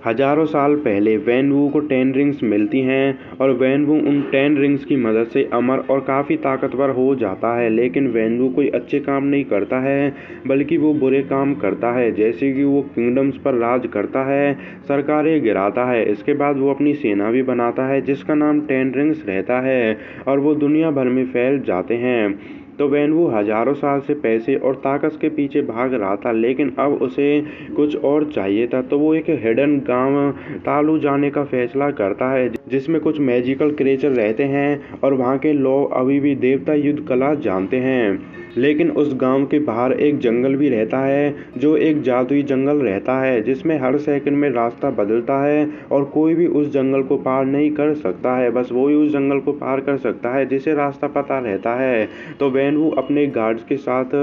हजारों साल पहले वैन वू को 10 रिंग्स मिलती हैं और वैन वू उन 10 रिंग्स की मदद से अमर और काफ़ी ताकतवर हो जाता है। लेकिन वैन वू कोई अच्छे काम नहीं करता है, बल्कि वो बुरे काम करता है, जैसे कि वो किंगडम्स पर राज करता है, सरकारें गिराता है। इसके बाद वो अपनी सेना भी बनाता है जिसका नाम 10 रिंग्स रहता है और वो दुनिया भर में फैल जाते हैं। तो वैन वू हजारों साल से पैसे और ताकत के पीछे भाग रहा था, लेकिन अब उसे कुछ और चाहिए था। तो वो एक हिडन गांव तालू जाने का फैसला करता है जिसमें कुछ मैजिकल क्रिएचर रहते हैं और वहाँ के लोग अभी भी देवता युद्ध कला जानते हैं। लेकिन उस गांव के बाहर एक जंगल भी रहता है जो एक जादुई जंगल रहता है जिसमें हर सेकंड में रास्ता बदलता है और कोई भी उस जंगल को पार नहीं कर सकता है, बस वो ही उस जंगल को पार कर सकता है जिसे रास्ता पता रहता है। तो वैन वू अपने गार्ड्स के साथ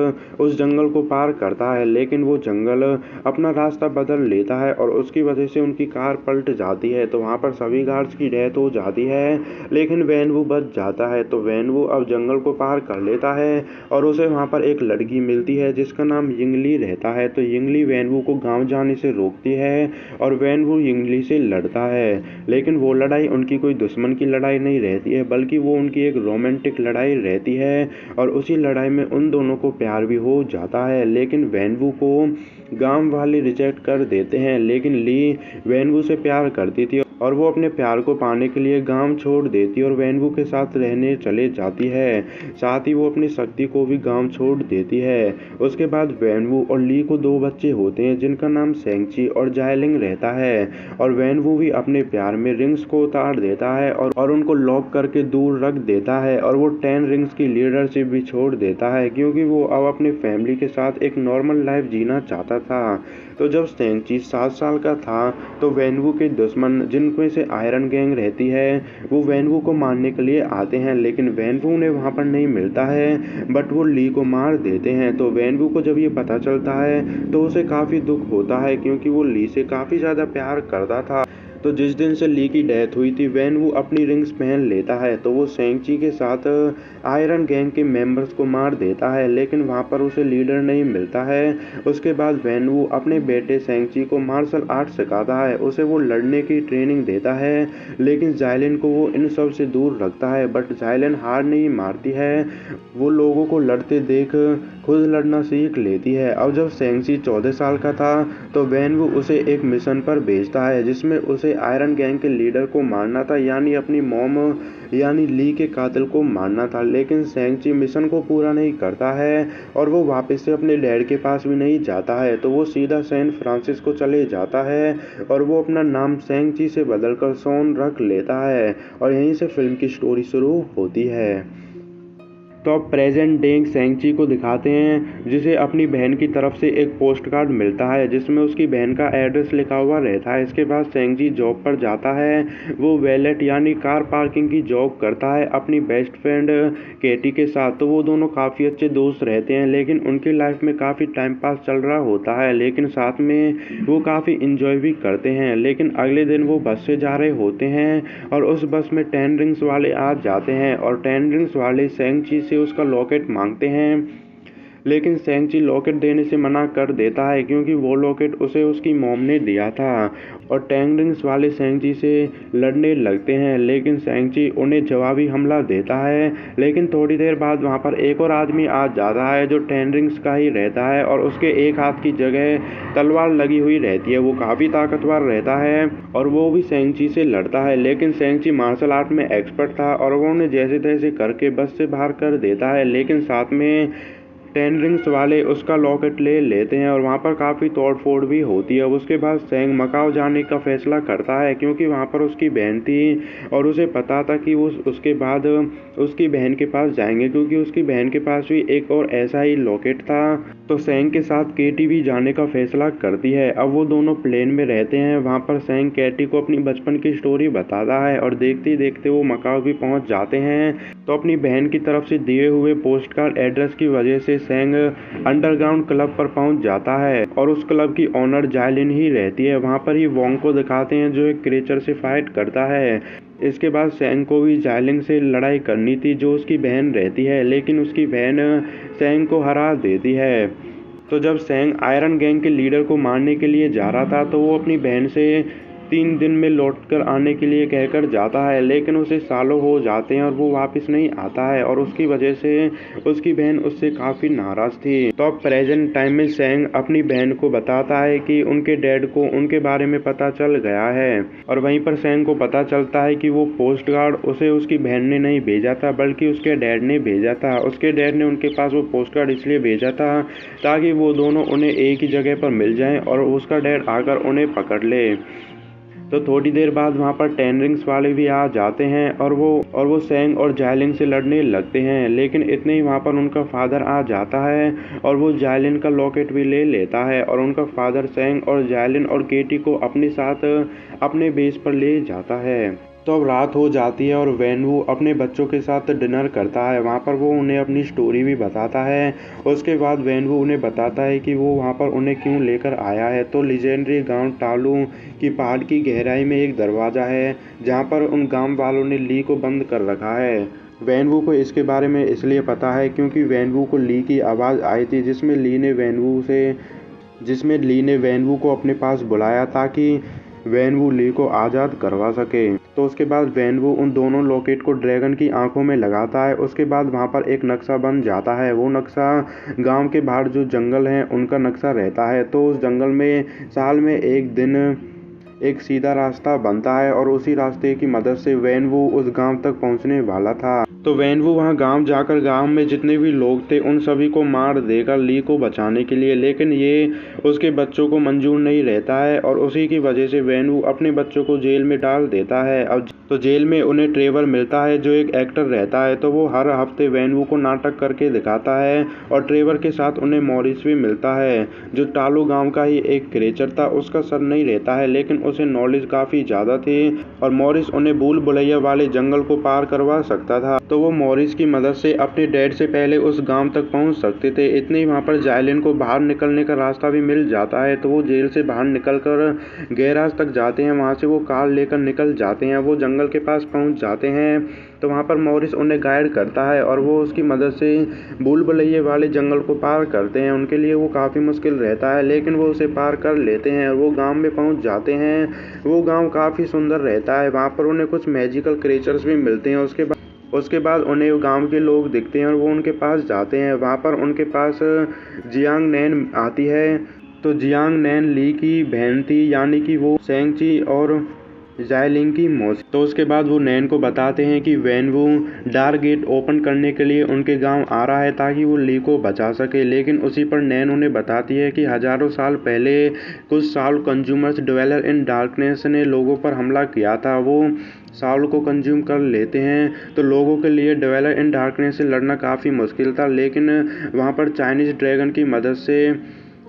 उस जंगल को पार करता है, लेकिन वो जंगल अपना रास्ता बदल लेता है और उसकी वजह से उनकी कार पलट जाती है। तो वहाँ पर सभी गार्ड्स की डेथ हो जाती है, लेकिन वैन वू बच जाता है। तो वैन वू अब जंगल को पार कर लेता है और उसे वहाँ पर एक लड़की मिलती है जिसका नाम यिंगली रहता है। तो यिंगली वैन वू को गाँव जाने से रोकती है और वैन वू यिंगली से लड़ता है, लेकिन वो लड़ाई उनकी कोई दुश्मन की लड़ाई नहीं रहती है, बल्कि वो उनकी एक रोमांटिक लड़ाई रहती है और उसी लड़ाई में उन दोनों को प्यार भी हो जाता है। लेकिन वैन वू को गांव वाले रिजेक्ट कर देते हैं, लेकिन ली वैन वू से प्यार करती थी और वो अपने प्यार को पाने के लिए गांव छोड़ देती और वैन वू के साथ रहने चले जाती है। साथ ही वो अपनी शक्ति को भी गांव छोड़ देती है। उसके बाद वैन वू और ली को 2 बच्चे होते हैं जिनका नाम सेंगची और जायलिंग रहता है और वैन वू भी अपने प्यार में रिंग्स को उतार देता है और उनको लॉक करके दूर रख देता है और वो 10 रिंग्स की लीडरशिप भी छोड़ देता है क्योंकि वो अब अपनी फैमिली के साथ एक नॉर्मल लाइफ जीना चाहता था। तो जब सेंगची 7 साल का था तो वैन वू के दुश्मन जिनमें से आयरन गैंग रहती है वो वैन वू को मारने के लिए आते हैं, लेकिन वैन वू उन्हें वहाँ पर नहीं मिलता है, बट वो ली को मार देते हैं। तो वैन वू को जब ये पता चलता है तो उसे काफ़ी दुख होता है क्योंकि वो ली से काफ़ी ज़्यादा प्यार करता था। तो जिस दिन से ली की डेथ हुई थी वैन वू अपनी रिंग्स पहन लेता है। तो वो सेंगची के साथ आयरन गैंग के मेंबर्स को मार देता है, लेकिन वहाँ पर उसे लीडर नहीं मिलता है। उसके बाद वैन वू अपने बेटे सेंगची को मार्शल आर्ट सिखाता है, उसे वो लड़ने की ट्रेनिंग देता है, लेकिन जायलिन को वो इन सब से दूर रखता है। बट जायलिन हार नहीं मारती है, वो लोगों को लड़ते देख खुद लड़ना सीख लेती है। अब जब सेंगची 14 साल का था तो वैन वू उसे एक मिशन पर भेजता है जिसमें उसे आयरन गैंग के लीडर को मारना था, यानी अपनी मॉम यानी ली के कातिल को मारना था। लेकिन सेंगची मिशन को पूरा नहीं करता है और वो वापस से अपने डैड के पास भी नहीं जाता है। तो वो सीधा सैन फ्रांसिस्को चले जाता है और वो अपना नाम सेंगची से बदलकर शॉन रख लेता है और यहीं से फिल्म की स्टोरी शुरू होती है। तो अब प्रेजेंट डे सेंगची को दिखाते हैं जिसे अपनी बहन की तरफ से एक पोस्ट कार्ड मिलता है जिसमें उसकी बहन का एड्रेस लिखा हुआ रहता है। इसके बाद सेंगची जॉब पर जाता है, वो वैलेट यानी कार पार्किंग की जॉब करता है अपनी बेस्ट फ्रेंड केटी के साथ। तो वो दोनों काफ़ी अच्छे दोस्त रहते हैं, लेकिन उनकी लाइफ में काफ़ी टाइम पास चल रहा होता है, लेकिन साथ में वो काफ़ी इंजॉय भी करते हैं। लेकिन अगले दिन वो बस से जा रहे होते हैं और उस बस में 10 रिंग्स वाले आ जाते हैं और 10 रिंग्स वाले सेंगची से उसका लॉकेट मांगते हैं, लेकिन सेंगची लॉकेट देने से मना कर देता है क्योंकि वो लॉकेट उसे उसकी मॉम ने दिया था। और 10 रिंग्स वाले सेंगची से लड़ने लगते हैं, लेकिन सेंगची उन्हें जवाबी हमला देता है। लेकिन थोड़ी देर बाद वहाँ पर एक और आदमी आ जाता है जो 10 रिंग्स का ही रहता है और उसके एक हाथ की जगह तलवार लगी हुई रहती है। वो काफ़ी ताकतवर रहता है और वो भी सेंगची से लड़ता है, लेकिन सेंगची मार्शल आर्ट में एक्सपर्ट था और वो उन्हें जैसे तैसे करके बस से बाहर कर देता है। लेकिन साथ में 10 रिंग्स वाले उसका लॉकेट ले लेते हैं और वहाँ पर काफ़ी तोड़ फोड़ भी होती है। उसके बाद सेंग मकाओ जाने का फैसला करता है क्योंकि वहाँ पर उसकी बहन थी और उसे पता था कि वो उसके बाद उसकी बहन के पास जाएंगे क्योंकि उसकी बहन के पास भी एक और ऐसा ही लॉकेट था। तो सेंग के साथ केटी भी जाने का फैसला करती है। अब वो दोनों प्लेन में रहते हैं, वहाँ पर सेंग केटी को अपनी बचपन की स्टोरी बताता है और देखते ही देखते वो मकाओ भी पहुँच जाते हैं। तो अपनी बहन की तरफ से दिए हुए पोस्ट कार्ड एड्रेस की वजह से सेंग अंडरग्राउंड क्लब पर पहुंच जाता है और उस क्लब की ओनर जायलिन ही रहती है। वहां पर ही वोंग को दिखाते हैं जो एक क्रीचर से फाइट करता है। इसके बाद सेंग को भी जायलिंग से लड़ाई करनी थी जो उसकी बहन रहती है, लेकिन उसकी बहन सेंग को हरा देती है। तो जब सेंग आयरन गैंग के लीडर को मारने के लिए जा रहा था तो वो अपनी बहन से 3 दिन में लौटकर आने के लिए कहकर जाता है, लेकिन उसे सालों हो जाते हैं और वो वापस नहीं आता है और उसकी वजह से उसकी बहन उससे काफ़ी नाराज़ थी। तो अब प्रेजेंट टाइम में सेंग अपनी बहन को बताता है कि उनके डैड को उनके बारे में पता चल गया है और वहीं पर सेंग को पता चलता है कि वो पोस्ट कार्ड उसे उसकी बहन ने नहीं भेजा था बल्कि उसके डैड ने भेजा था। उसके डैड ने उनके पास वो पोस्ट कार्ड इसलिए भेजा था ताकि वो दोनों उन्हें एक ही जगह पर मिल जाएं और उसका डैड आकर उन्हें पकड़ ले। तो थोड़ी देर बाद वहाँ पर 10 रिंग्स वाले भी आ जाते हैं और वो सेंग और जायलिन से लड़ने लगते हैं, लेकिन इतने ही वहाँ पर उनका फादर आ जाता है और वो जायलिन का लॉकेट भी ले लेता है और उनका फादर सेंग और जायलिन और केटी को अपने साथ अपने बेस पर ले जाता है। तो अब रात हो जाती है और वेनवू अपने बच्चों के साथ डिनर करता है। वहाँ पर वो उन्हें अपनी स्टोरी भी बताता है। उसके बाद वेनवू उन्हें बताता है कि वो वहाँ पर उन्हें क्यों लेकर आया है। तो लीजेंडरी गांव टालू की पहाड़ की गहराई में एक दरवाज़ा है जहाँ पर उन गांव वालों ने ली को बंद कर रखा है। वेनवू को इसके बारे में इसलिए पता है क्योंकि वेनवू को ली की आवाज़ आई थी जिसमें ली ने वेनवू को अपने पास बुलाया ताकि वेनवू ली को आज़ाद करवा सके। तो उसके बाद वेनवू उन दोनों लॉकेट को ड्रैगन की आंखों में लगाता है। उसके बाद वहाँ पर एक नक्शा बन जाता है। वो नक्शा गांव के बाहर जो जंगल है उनका नक्शा रहता है। तो उस जंगल में साल में एक दिन एक सीधा रास्ता बनता है और उसी रास्ते की मदद से वेनवू उस गांव तक पहुंचने वाला था। तो वेनवू वहां गांव जाकर गांव में जितने भी लोग थे उन सभी को मार देगा ली को बचाने के लिए, लेकिन ये उसके बच्चों को मंजूर नहीं रहता है और उसी की वजह से वेनवू अपने बच्चों को जेल में डाल देता है। अब तो जेल में उन्हें ट्रेवर मिलता है जो एक एक्टर रहता है। तो वो हर हफ्ते वेनवू को नाटक करके दिखाता है और ट्रेवर के साथ उन्हें मॉरिस भी मिलता है जो टालू गाँव का ही एक क्रिएचर था। उसका सर नहीं रहता है लेकिन उसे नॉलेज काफ़ी ज़्यादा थी और मॉरिस उन्हें भूल भुलैया वाले जंगल को पार करवा सकता था। तो वो मॉरिस की मदद से अपने डैड से पहले उस गांव तक पहुंच सकते थे। इतने ही वहां पर जायलिन को बाहर निकलने का रास्ता भी मिल जाता है। तो वो जेल से बाहर निकलकर गैराज तक जाते हैं। वहां से वो कार लेकर निकल जाते हैं। वो जंगल के पास पहुंच जाते हैं तो वहाँ पर मॉरिस उन्हें गाइड करता है और वो उसकी मदद से भूल भुलैया वाले जंगल को पार करते हैं। उनके लिए वो काफ़ी मुश्किल रहता है लेकिन वो उसे पार कर लेते हैं और वो गांव में पहुँच जाते हैं। वो गांव काफ़ी सुंदर रहता है। वहाँ पर उन्हें कुछ मैजिकल क्रिएचर्स भी मिलते हैं। उसके बाद उन्हें गांव के लोग दिखते हैं और वो उनके पास जाते हैं। वहाँ पर उनके पास जियांग नैन आती है। तो जियांग नैन ली की बहन थी, यानी कि वो सेंगची और जायलिंग की मौसी। तो उसके बाद वो नैन को बताते हैं कि वेनवू डार्क गेट ओपन करने के लिए उनके गांव आ रहा है ताकि वो ली को बचा सके। लेकिन उसी पर नैन उन्हें बताती है कि हजारों साल पहले कुछ Saul consumers dweller in darkness ने लोगों पर हमला किया था। वो साउल को कंज्यूम कर लेते हैं। तो लोगों के लिए ड्वेलर इन डार्कनेस से लड़ना काफ़ी मुश्किल था, लेकिन वहाँ पर चाइनीज़ ड्रैगन की मदद से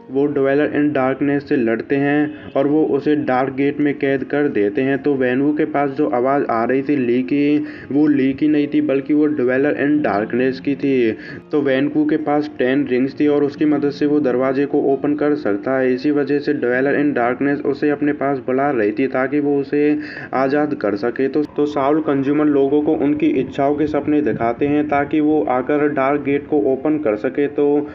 वो ड्वेलर इन डार्कनेस से लड़ते हैं और वो उसे डार्क गेट में कैद कर देते हैं। तो वेनवू के पास जो आवाज़ आ रही थी ली की, वो ली की नहीं थी बल्कि वो ड्वेलर इन डार्कनेस की थी। तो वेनवू के पास 10 रिंग्स थी और उसकी मदद से वो दरवाजे को ओपन कर सकता है। इसी वजह से ड्वेलर इन डार्कनेस उसे अपने पास बुला रही थी ताकि वो उसे आज़ाद कर सके। तो साउल कंज्यूमर लोगों को उनकी इच्छाओं के सपने दिखाते हैं ताकि वो आकर डार्क गेट को ओपन कर सके। तो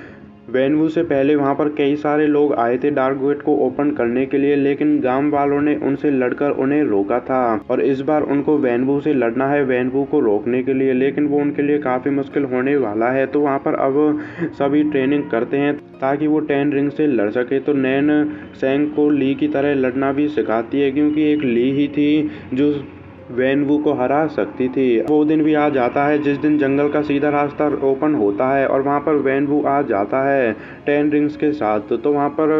वेनवू से पहले वहाँ पर कई सारे लोग आए थे डार्क गेट को ओपन करने के लिए, लेकिन गांव वालों ने उनसे लड़कर उन्हें रोका था और इस बार उनको वेनवू से लड़ना है वेनवू को रोकने के लिए, लेकिन वो उनके लिए काफ़ी मुश्किल होने वाला है। तो वहाँ पर अब सभी ट्रेनिंग करते हैं ताकि वो 10 रिंग से लड़ सके। तो नैन सेंग को ली की तरह लड़ना भी सिखाती है क्योंकि एक ली ही थी जो वेनवू को हरा सकती थी। वो दिन भी आ जाता है जिस दिन जंगल का सीधा रास्ता ओपन होता है और वहाँ पर वेनवू आ जाता है 10 रिंग्स के साथ। तो वहाँ पर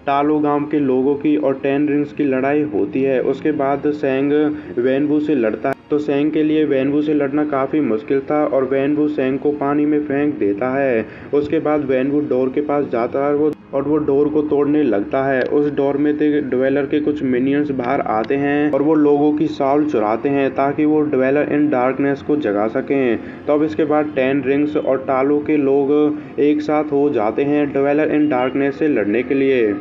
टालो गांव के लोगों की और 10 रिंग्स की लड़ाई होती है। उसके बाद सेंग वेनवू से लड़ता है। तो सेंग के लिए वेनवू से लड़ना काफ़ी मुश्किल था और वेनवू सेंग को पानी में फेंक देता है। उसके बाद वेनवू डोर के पास जाता है और वो डोर को तोड़ने लगता है। उस डोर में से ड्वेलर के कुछ मिनियंस बाहर आते हैं और वो लोगों की साउल चुराते हैं ताकि वो ड्वेलर इन डार्कनेस को जगा सकें। तो अब इसके बाद 10 रिंग्स और टालो के लोग एक साथ हो जाते हैं ड्वेलर इन डार्कनेस से लड़ने के लिए।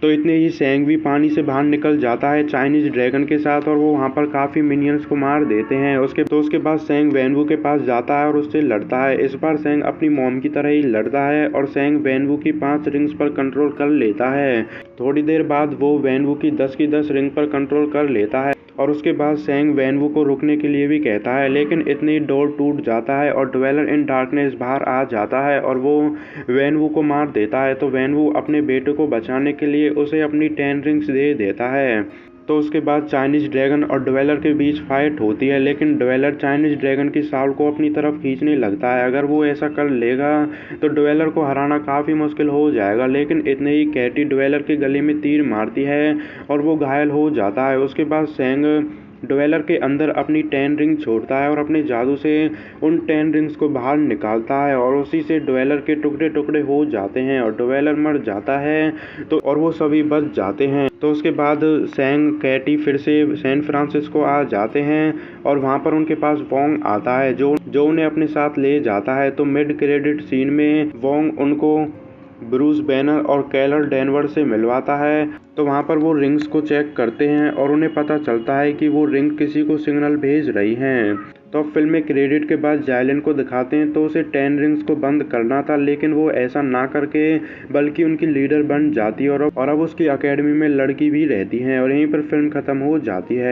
तो इतने ही सेंग भी पानी से बाहर निकल जाता है चाइनीज ड्रैगन के साथ और वो वहाँ पर काफ़ी मिनियंस को मार देते हैं। उसके बाद सेंग वैनवू के पास जाता है और उससे लड़ता है। इस बार सेंग अपनी मॉम की तरह ही लड़ता है और सेंग वैनवू की 5 रिंग्स पर कंट्रोल कर लेता है। थोड़ी देर बाद वो वैनवू की 10 रिंग पर कंट्रोल कर लेता है और उसके बाद सेंग वैनवू को रुकने के लिए भी कहता है, लेकिन इतनी डोर टूट जाता है और ड्वेलर इन डार्कनेस बाहर आ जाता है और वो वैनवू को मार देता है। तो वैनवू अपने बेटे को बचाने के लिए उसे अपनी 10 रिंग्स दे देता है। तो उसके बाद चाइनीज ड्रैगन और ड्वेलर के बीच फाइट होती है, लेकिन ड्वेलर चाइनीज ड्रैगन की साल को अपनी तरफ खींचने लगता है। अगर वो ऐसा कर लेगा तो ड्वेलर को हराना काफ़ी मुश्किल हो जाएगा, लेकिन इतने ही कैटी ड्वेलर के गले में तीर मारती है और वो घायल हो जाता है। उसके बाद सेंग ड्वेलर के अंदर अपनी 10 रिंग छोड़ता है और अपने जादू से उन 10 रिंग्स को बाहर निकालता है और उसी से ड्वेलर के टुकड़े टुकड़े हो जाते हैं और ड्वेलर मर जाता है और वो सभी बच जाते हैं। तो उसके बाद सेंग कैटी फिर से सैन फ्रांसिस्को आ जाते हैं और वहाँ पर उनके पास वोंग आता है जो उन्हें अपने साथ ले जाता है। तो मिड क्रेडिट सीन में वोंग उनको ब्रूस बैनर और कैलर डेनवर से मिलवाता है। तो वहाँ पर वो रिंग्स को चेक करते हैं और उन्हें पता चलता है कि वो रिंग किसी को सिग्नल भेज रही हैं। तो अब फिल्म में क्रेडिट के बाद जायलिन को दिखाते हैं तो उसे 10 रिंग्स को बंद करना था, लेकिन वो ऐसा ना करके बल्कि उनकी लीडर बन जाती है और अब उसकी अकेडमी में लड़की भी रहती हैं और यहीं पर फिल्म खत्म हो जाती है।